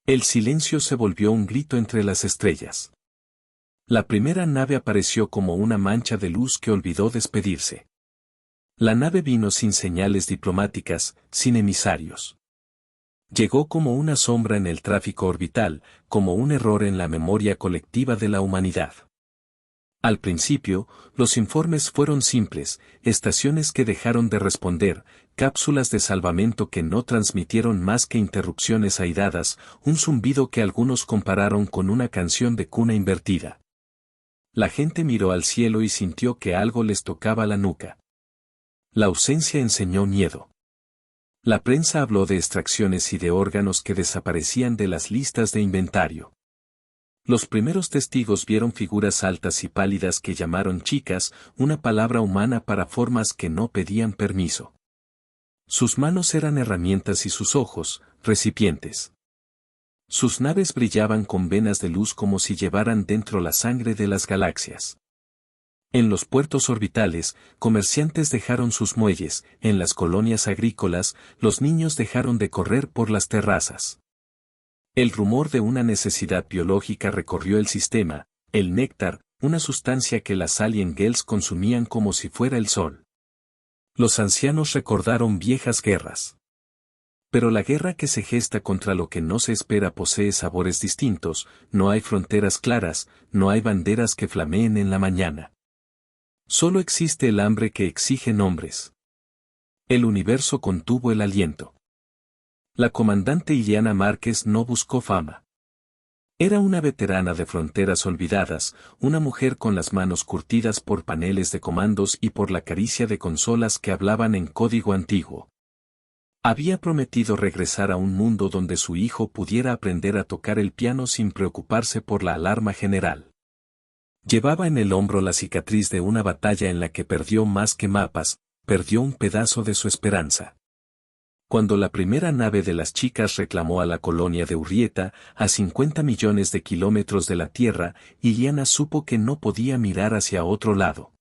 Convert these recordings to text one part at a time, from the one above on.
El silencio se volvió un grito entre las estrellas. La primera nave apareció como una mancha de luz que olvidó despedirse. La nave vino sin señales diplomáticas, sin emisarios. Llegó como una sombra en el tráfico orbital, como un error en la memoria colectiva de la humanidad. Al principio, los informes fueron simples, estaciones que dejaron de responder, cápsulas de salvamento que no transmitieron más que interrupciones airadas, un zumbido que algunos compararon con una canción de cuna invertida. La gente miró al cielo y sintió que algo les tocaba la nuca. La ausencia enseñó miedo. La prensa habló de extracciones y de órganos que desaparecían de las listas de inventario. Los primeros testigos vieron figuras altas y pálidas que llamaron chicas, una palabra humana para formas que no pedían permiso. Sus manos eran herramientas y sus ojos, recipientes. Sus naves brillaban con venas de luz como si llevaran dentro la sangre de las galaxias. En los puertos orbitales, comerciantes dejaron sus muelles, en las colonias agrícolas, los niños dejaron de correr por las terrazas. El rumor de una necesidad biológica recorrió el sistema, el néctar, una sustancia que las Alien Girls consumían como si fuera el sol. Los ancianos recordaron viejas guerras. Pero la guerra que se gesta contra lo que no se espera posee sabores distintos, no hay fronteras claras, no hay banderas que flameen en la mañana. Solo existe el hambre que exige nombres. El universo contuvo el aliento. La comandante Iliana Márquez no buscó fama. Era una veterana de fronteras olvidadas, una mujer con las manos curtidas por paneles de comandos y por la caricia de consolas que hablaban en código antiguo. Había prometido regresar a un mundo donde su hijo pudiera aprender a tocar el piano sin preocuparse por la alarma general. Llevaba en el hombro la cicatriz de una batalla en la que perdió más que mapas, perdió un pedazo de su esperanza. Cuando la primera nave de las chicas reclamó a la colonia de Urrieta, a 50 millones de kilómetros de la Tierra, Iliana supo que no podía mirar hacia otro lado.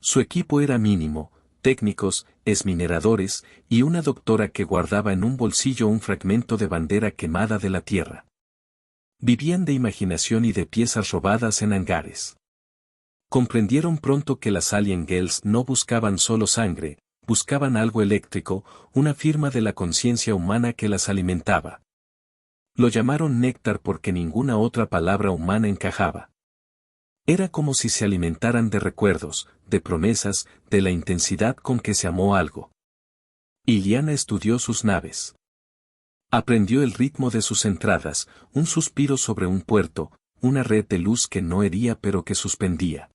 Su equipo era mínimo, técnicos, exmineradores, y una doctora que guardaba en un bolsillo un fragmento de bandera quemada de la Tierra. Vivían de imaginación y de piezas robadas en hangares. Comprendieron pronto que las Alien Girls no buscaban solo sangre, buscaban algo eléctrico, una firma de la conciencia humana que las alimentaba. Lo llamaron néctar porque ninguna otra palabra humana encajaba. Era como si se alimentaran de recuerdos, de promesas, de la intensidad con que se amó algo. Iliana estudió sus naves. Aprendió el ritmo de sus entradas, un suspiro sobre un puerto, una red de luz que no hería pero que suspendía.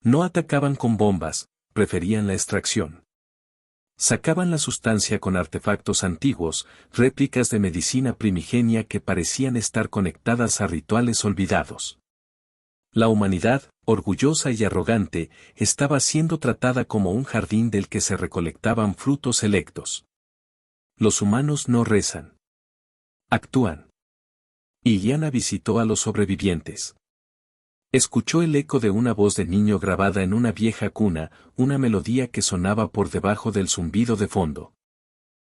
No atacaban con bombas, preferían la extracción. Sacaban la sustancia con artefactos antiguos, réplicas de medicina primigenia que parecían estar conectadas a rituales olvidados. La humanidad, orgullosa y arrogante, estaba siendo tratada como un jardín del que se recolectaban frutos selectos. Los humanos no rezan. Actúan. Iliana visitó a los sobrevivientes. Escuchó el eco de una voz de niño grabada en una vieja cuna, una melodía que sonaba por debajo del zumbido de fondo.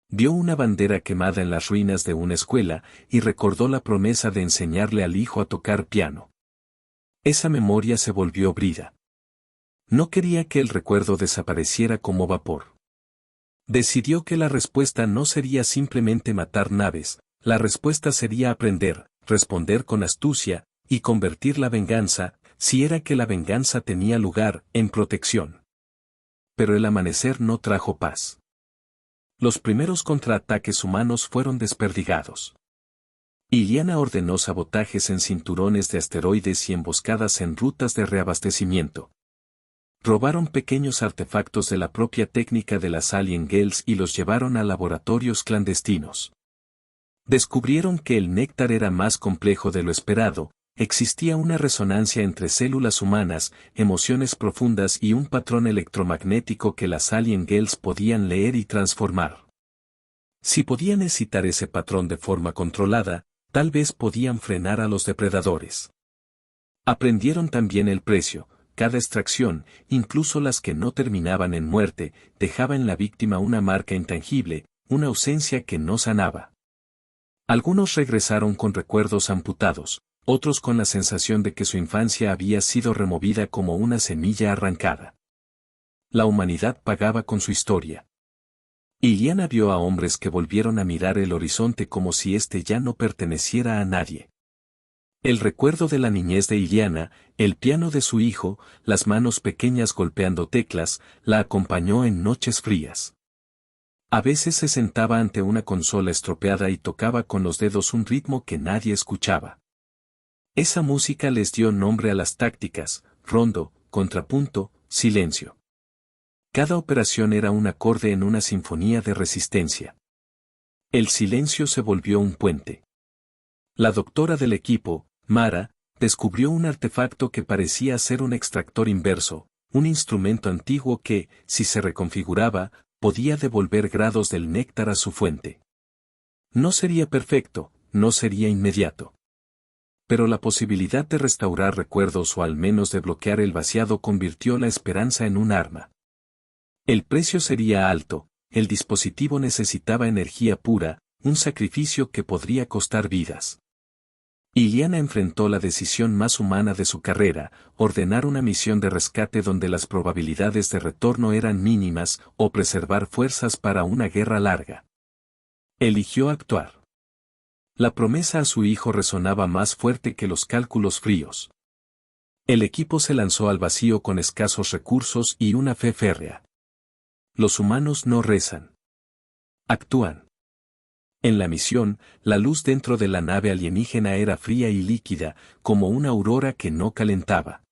Vio una bandera quemada en las ruinas de una escuela y recordó la promesa de enseñarle al hijo a tocar piano. Esa memoria se volvió brida. No quería que el recuerdo desapareciera como vapor. Decidió que la respuesta no sería simplemente matar naves, la respuesta sería aprender, responder con astucia, y convertir la venganza, si era que la venganza tenía lugar, en protección. Pero el amanecer no trajo paz. Los primeros contraataques humanos fueron desperdigados. Iliana ordenó sabotajes en cinturones de asteroides y emboscadas en rutas de reabastecimiento. Robaron pequeños artefactos de la propia técnica de las Alien Girls y los llevaron a laboratorios clandestinos. Descubrieron que el néctar era más complejo de lo esperado. Existía una resonancia entre células humanas, emociones profundas y un patrón electromagnético que las Alien Girls podían leer y transformar. Si podían excitar ese patrón de forma controlada, tal vez podían frenar a los depredadores. Aprendieron también el precio, cada extracción, incluso las que no terminaban en muerte, dejaba en la víctima una marca intangible, una ausencia que no sanaba. Algunos regresaron con recuerdos amputados, otros con la sensación de que su infancia había sido removida como una semilla arrancada. La humanidad pagaba con su historia. Iliana vio a hombres que volvieron a mirar el horizonte como si éste ya no perteneciera a nadie. El recuerdo de la niñez de Iliana, el piano de su hijo, las manos pequeñas golpeando teclas, la acompañó en noches frías. A veces se sentaba ante una consola estropeada y tocaba con los dedos un ritmo que nadie escuchaba. Esa música les dio nombre a las tácticas: rondo, contrapunto, silencio. Cada operación era un acorde en una sinfonía de resistencia. El silencio se volvió un puente. La doctora del equipo, Mara, descubrió un artefacto que parecía ser un extractor inverso, un instrumento antiguo que, si se reconfiguraba, podía devolver grados del néctar a su fuente. No sería perfecto, no sería inmediato. Pero la posibilidad de restaurar recuerdos o al menos de bloquear el vaciado convirtió la esperanza en un arma. El precio sería alto, el dispositivo necesitaba energía pura, un sacrificio que podría costar vidas. Iliana enfrentó la decisión más humana de su carrera: ordenar una misión de rescate donde las probabilidades de retorno eran mínimas, o preservar fuerzas para una guerra larga. Eligió actuar. La promesa a su hijo resonaba más fuerte que los cálculos fríos. El equipo se lanzó al vacío con escasos recursos y una fe férrea. Los humanos no rezan. Actúan. En la misión, la luz dentro de la nave alienígena era fría y líquida, como una aurora que no calentaba.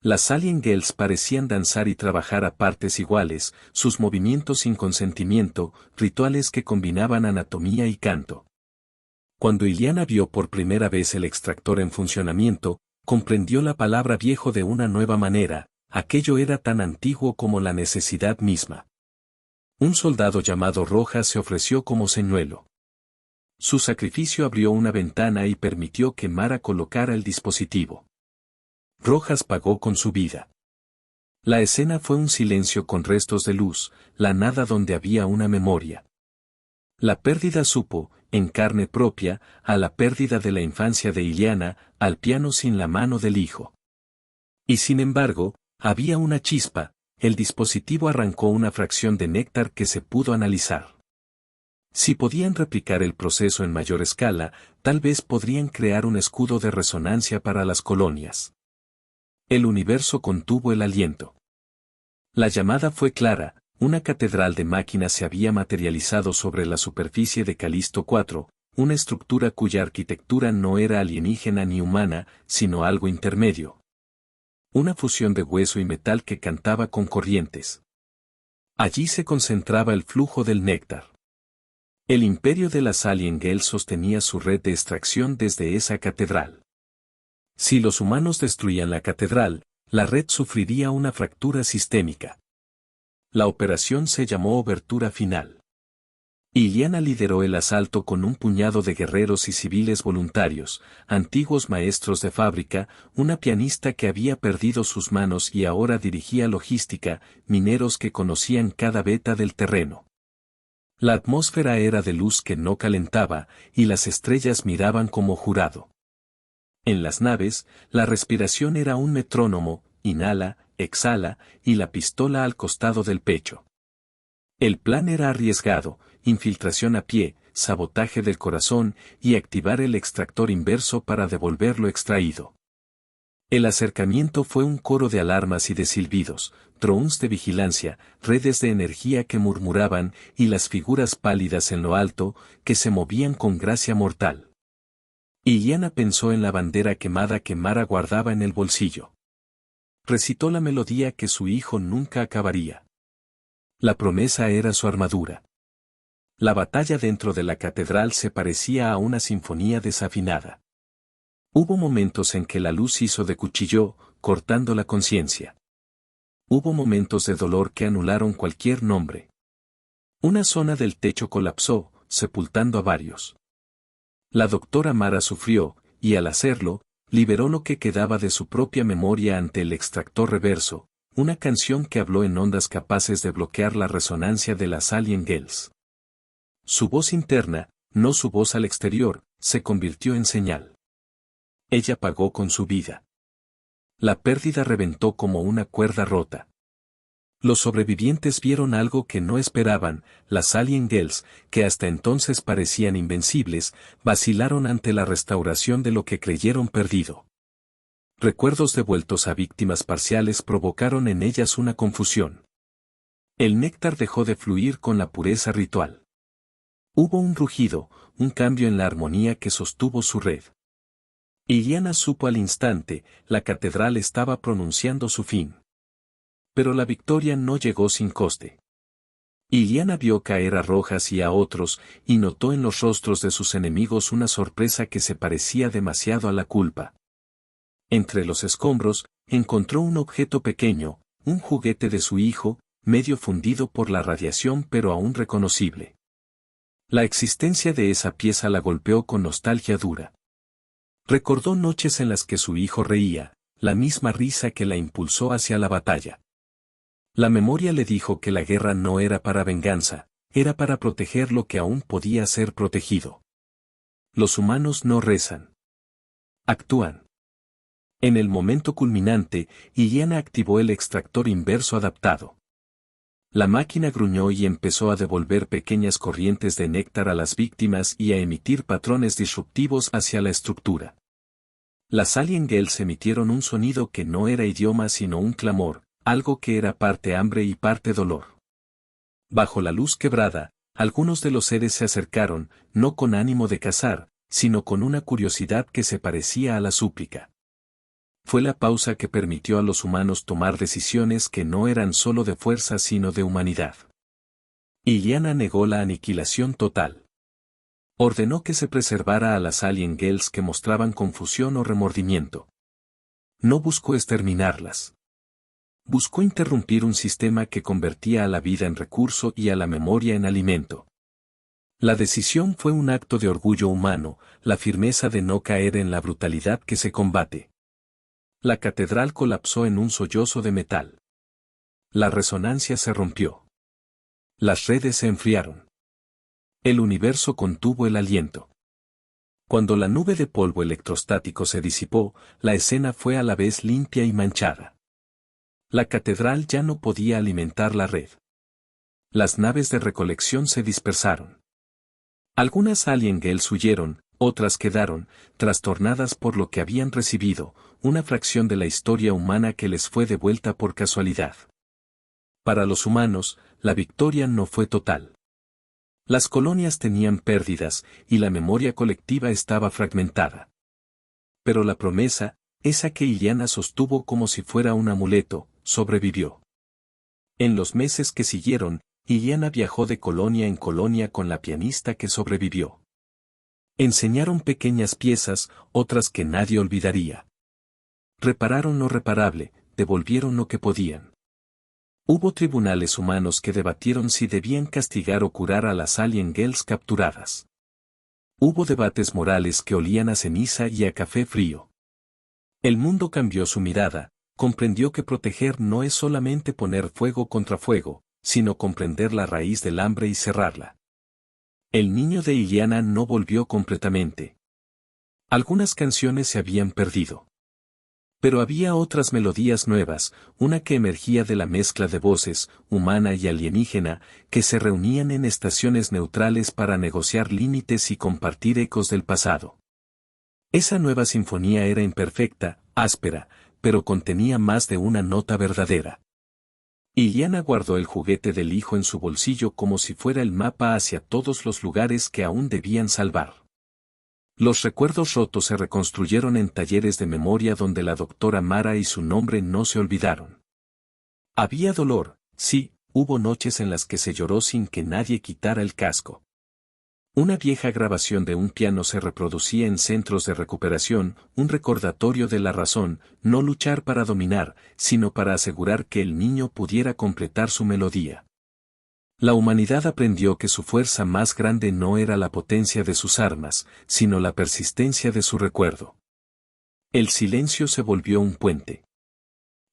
Las Alien Girls parecían danzar y trabajar a partes iguales, sus movimientos sin consentimiento, rituales que combinaban anatomía y canto. Cuando Iliana vio por primera vez el extractor en funcionamiento, comprendió la palabra viejo de una nueva manera: aquello era tan antiguo como la necesidad misma. Un soldado llamado Rojas se ofreció como señuelo. Su sacrificio abrió una ventana y permitió que Mara colocara el dispositivo. Rojas pagó con su vida. La escena fue un silencio con restos de luz, la nada donde había una memoria. La pérdida supo, en carne propia, a la pérdida de la infancia de Iliana, al piano sin la mano del hijo. Y sin embargo, había una chispa: el dispositivo arrancó una fracción de néctar que se pudo analizar. Si podían replicar el proceso en mayor escala, tal vez podrían crear un escudo de resonancia para las colonias. El universo contuvo el aliento. La llamada fue clara: una catedral de máquinas se había materializado sobre la superficie de Calisto 4, una estructura cuya arquitectura no era alienígena ni humana, sino algo intermedio. Una fusión de hueso y metal que cantaba con corrientes. Allí se concentraba el flujo del néctar. El imperio de las Alien Girls sostenía su red de extracción desde esa catedral. Si los humanos destruían la catedral, la red sufriría una fractura sistémica. La operación se llamó Obertura Final. Iliana lideró el asalto con un puñado de guerreros y civiles voluntarios, antiguos maestros de fábrica, una pianista que había perdido sus manos y ahora dirigía logística, mineros que conocían cada veta del terreno. La atmósfera era de luz que no calentaba, y las estrellas miraban como jurado. En las naves, la respiración era un metrónomo: inhala, exhala, y la pistola al costado del pecho. El plan era arriesgado: infiltración a pie, sabotaje del corazón, y activar el extractor inverso para devolver lo extraído. El acercamiento fue un coro de alarmas y de silbidos, drones de vigilancia, redes de energía que murmuraban, y las figuras pálidas en lo alto, que se movían con gracia mortal. Iliana pensó en la bandera quemada que Mara guardaba en el bolsillo. Recitó la melodía que su hijo nunca acabaría. La promesa era su armadura. La batalla dentro de la catedral se parecía a una sinfonía desafinada. Hubo momentos en que la luz hizo de cuchillo, cortando la conciencia. Hubo momentos de dolor que anularon cualquier nombre. Una zona del techo colapsó, sepultando a varios. La doctora Mara sufrió, y al hacerlo, liberó lo que quedaba de su propia memoria ante el extractor reverso, una canción que habló en ondas capaces de bloquear la resonancia de las Alien Girls. Su voz interna, no su voz al exterior, se convirtió en señal. Ella pagó con su vida. La pérdida reventó como una cuerda rota. Los sobrevivientes vieron algo que no esperaban, las Alien Girls, que hasta entonces parecían invencibles, vacilaron ante la restauración de lo que creyeron perdido. Recuerdos devueltos a víctimas parciales provocaron en ellas una confusión. El néctar dejó de fluir con la pureza ritual. Hubo un rugido, un cambio en la armonía que sostuvo su red. Iliana supo al instante, la catedral estaba pronunciando su fin. Pero la victoria no llegó sin coste. Iliana vio caer a Rojas y a otros, y notó en los rostros de sus enemigos una sorpresa que se parecía demasiado a la culpa. Entre los escombros, encontró un objeto pequeño, un juguete de su hijo, medio fundido por la radiación pero aún reconocible. La existencia de esa pieza la golpeó con nostalgia dura. Recordó noches en las que su hijo reía, la misma risa que la impulsó hacia la batalla. La memoria le dijo que la guerra no era para venganza, era para proteger lo que aún podía ser protegido. Los humanos no rezan. Actúan. En el momento culminante, Iliana activó el extractor inverso adaptado. La máquina gruñó y empezó a devolver pequeñas corrientes de néctar a las víctimas y a emitir patrones disruptivos hacia la estructura. Las Alien Girls emitieron un sonido que no era idioma sino un clamor, algo que era parte hambre y parte dolor. Bajo la luz quebrada, algunos de los seres se acercaron, no con ánimo de cazar, sino con una curiosidad que se parecía a la súplica. Fue la pausa que permitió a los humanos tomar decisiones que no eran solo de fuerza sino de humanidad. Iliana negó la aniquilación total. Ordenó que se preservara a las Alien Girls que mostraban confusión o remordimiento. No buscó exterminarlas. Buscó interrumpir un sistema que convertía a la vida en recurso y a la memoria en alimento. La decisión fue un acto de orgullo humano, la firmeza de no caer en la brutalidad que se combate. La catedral colapsó en un sollozo de metal. La resonancia se rompió. Las redes se enfriaron. El universo contuvo el aliento. Cuando la nube de polvo electrostático se disipó, la escena fue a la vez limpia y manchada. La catedral ya no podía alimentar la red. Las naves de recolección se dispersaron. Algunas Alien Girls huyeron, otras quedaron, trastornadas por lo que habían recibido, una fracción de la historia humana que les fue devuelta por casualidad. Para los humanos, la victoria no fue total. Las colonias tenían pérdidas, y la memoria colectiva estaba fragmentada. Pero la promesa, esa que Iliana sostuvo como si fuera un amuleto, sobrevivió. En los meses que siguieron, Iliana viajó de colonia en colonia con la pianista que sobrevivió. Enseñaron pequeñas piezas, otras que nadie olvidaría. Repararon lo reparable, devolvieron lo que podían. Hubo tribunales humanos que debatieron si debían castigar o curar a las Alien Girls capturadas. Hubo debates morales que olían a ceniza y a café frío. El mundo cambió su mirada, comprendió que proteger no es solamente poner fuego contra fuego, sino comprender la raíz del hambre y cerrarla. El niño de Iliana no volvió completamente. Algunas canciones se habían perdido. Pero había otras melodías nuevas, una que emergía de la mezcla de voces, humana y alienígena, que se reunían en estaciones neutrales para negociar límites y compartir ecos del pasado. Esa nueva sinfonía era imperfecta, áspera, pero contenía más de una nota verdadera. Iliana guardó el juguete del hijo en su bolsillo como si fuera el mapa hacia todos los lugares que aún debían salvar. Los recuerdos rotos se reconstruyeron en talleres de memoria donde la doctora Mara y su nombre no se olvidaron. Había dolor, sí, hubo noches en las que se lloró sin que nadie quitara el casco. Una vieja grabación de un piano se reproducía en centros de recuperación, un recordatorio de la razón, no luchar para dominar, sino para asegurar que el niño pudiera completar su melodía. La humanidad aprendió que su fuerza más grande no era la potencia de sus armas, sino la persistencia de su recuerdo. El silencio se volvió un puente.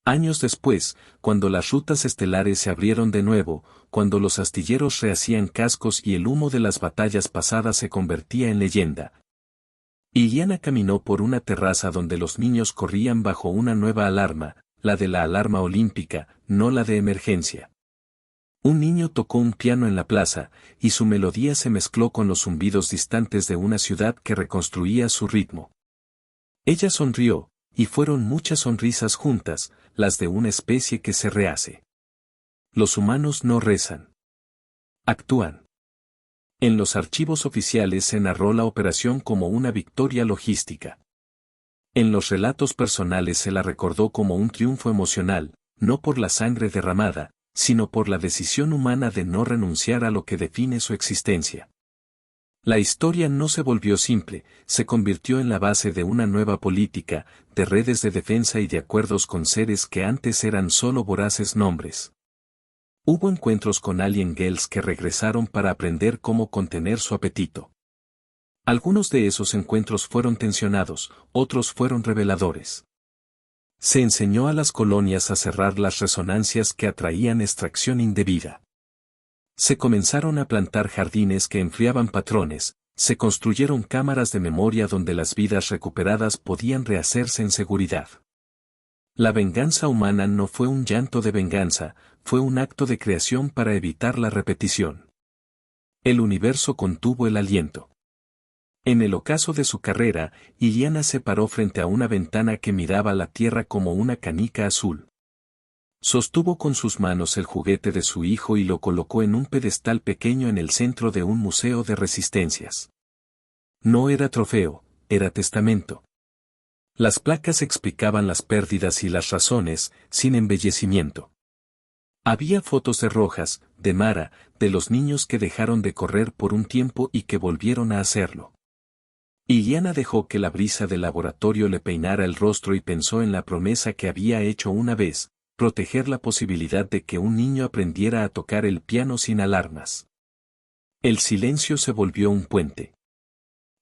Años después, cuando las rutas estelares se abrieron de nuevo, cuando los astilleros rehacían cascos y el humo de las batallas pasadas se convertía en leyenda, Iliana caminó por una terraza donde los niños corrían bajo una nueva alarma, la de la alarma olímpica, no la de emergencia. Un niño tocó un piano en la plaza, y su melodía se mezcló con los zumbidos distantes de una ciudad que reconstruía su ritmo. Ella sonrió, y fueron muchas sonrisas juntas, las de una especie que se rehace. Los humanos no rezan. Actúan. En los archivos oficiales se narró la operación como una victoria logística. En los relatos personales se la recordó como un triunfo emocional, no por la sangre derramada, sino por la decisión humana de no renunciar a lo que define su existencia. La historia no se volvió simple, se convirtió en la base de una nueva política, de redes de defensa y de acuerdos con seres que antes eran solo voraces nombres. Hubo encuentros con Alien Girls que regresaron para aprender cómo contener su apetito. Algunos de esos encuentros fueron tensionados, otros fueron reveladores. Se enseñó a las colonias a cerrar las resonancias que atraían extracción indebida. Se comenzaron a plantar jardines que enfriaban patrones, se construyeron cámaras de memoria donde las vidas recuperadas podían rehacerse en seguridad. La venganza humana no fue un llanto de venganza, fue un acto de creación para evitar la repetición. El universo contuvo el aliento. En el ocaso de su carrera, Iliana se paró frente a una ventana que miraba la tierra como una canica azul. Sostuvo con sus manos el juguete de su hijo y lo colocó en un pedestal pequeño en el centro de un museo de resistencias. No era trofeo, era testamento. Las placas explicaban las pérdidas y las razones, sin embellecimiento. Había fotos de Rojas, de Mara, de los niños que dejaron de correr por un tiempo y que volvieron a hacerlo. Iliana dejó que la brisa del laboratorio le peinara el rostro y pensó en la promesa que había hecho una vez, proteger la posibilidad de que un niño aprendiera a tocar el piano sin alarmas. El silencio se volvió un puente.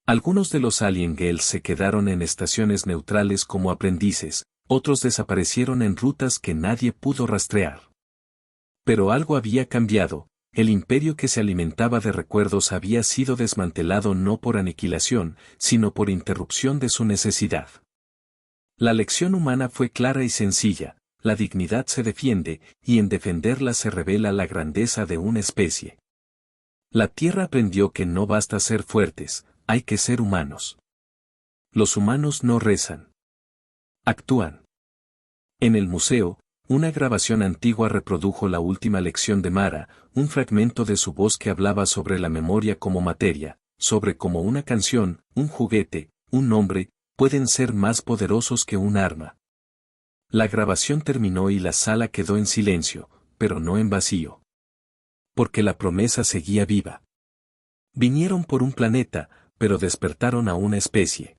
Algunos de los Alien Girls se quedaron en estaciones neutrales como aprendices, otros desaparecieron en rutas que nadie pudo rastrear. Pero algo había cambiado, el imperio que se alimentaba de recuerdos había sido desmantelado no por aniquilación, sino por interrupción de su necesidad. La lección humana fue clara y sencilla, la dignidad se defiende, y en defenderla se revela la grandeza de una especie. La Tierra aprendió que no basta ser fuertes, hay que ser humanos. Los humanos no rezan. Actúan. En el museo, una grabación antigua reprodujo la última lección de Mara, un fragmento de su voz que hablaba sobre la memoria como materia, sobre cómo una canción, un juguete, un nombre, pueden ser más poderosos que un arma. La grabación terminó y la sala quedó en silencio, pero no en vacío. Porque la promesa seguía viva. Vinieron por un planeta, pero despertaron a una especie.